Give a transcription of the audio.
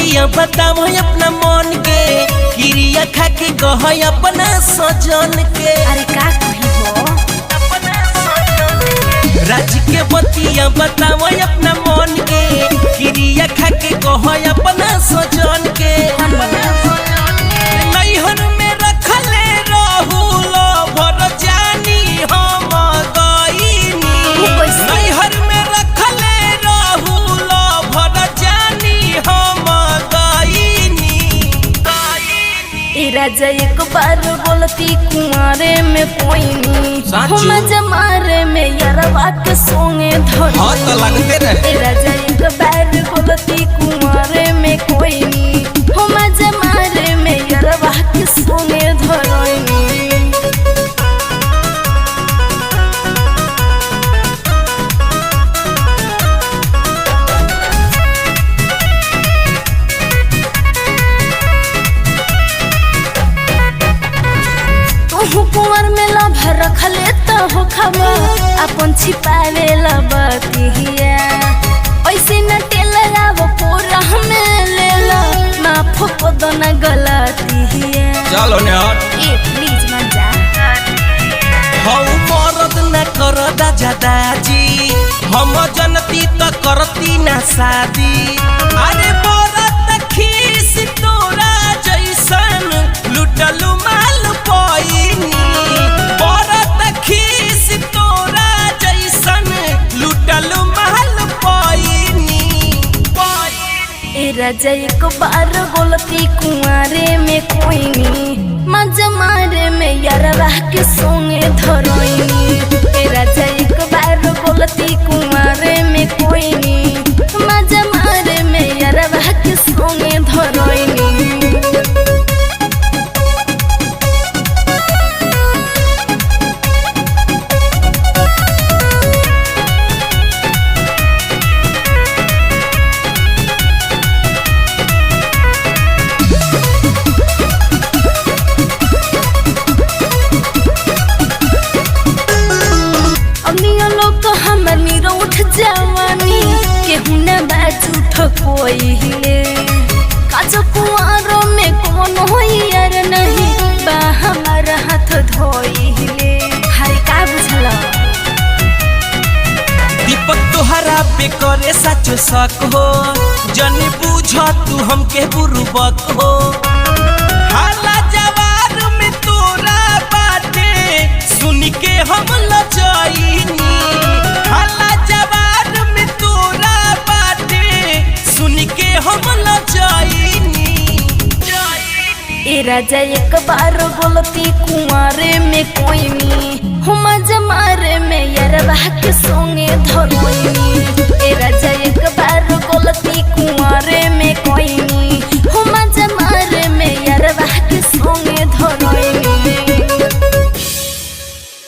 बतिया बताओ अपना मन के क्रिया खा के कह अपना सजन के। अरे का कही हो राज के बतिया बताओ अपना मन के क्रिया खा के कह अपना सजन के। नैहर में रखले रहूल भर जानी हम गईनी। नैहर में रखले रहूल भर जानी हम गईनी। ए राजा एक बार बोलती कुमारे में कोई नहीं हम जमारे में यारवा के सोंगे धर। हाँ तो लगते रहे। ए राजा एक बार बोलती कुमारे में कोई नहीं हम जमारे में यारवा के सोंगे धरनी। कुंवर में लभ रखले तो हो खबर अपन छिपावे लबतिया ऐसे न टेलरा वो पूरा में ले लो माफ को दो न गलतिया। चलो ने हट ए प्लीज मन जा हौ मरद न कर दाजी हम जनती त करती ना शादी। अरे बरत खीस तोरा जैसन लुटलू माल पैनी। बरत खीस तोरा जैसन लुटलू माल पैनी। ए राजा एक बार बोलती कुंवारे में कोई नहीं मजा मारे में यारवा के सोंगे धरनी। ए राजा एक बार बोलती कुंवारे में कोई नहीं मजा मारे में यारवा के सोंगे धरनी। जवानी केहू न बाजूठ कोई हिले काजो कुआरो में कौन होई यार नहीं बा हमारा हाथ धोई हिले। हाय का बुझला दीपक तोहरा पे करे सच शक हो जनी बुझ तू हमके बुरुबक हो। हाला जवार में तोरा बाटे सुन के हम लजाइनी। हाला जवार में तोरा बाटे सुन के हम लजाइनी। ए राजा एक बार बोलती कुंवारे में कोई नहीं हम जमारे में यारवा के सोंगे धरनी।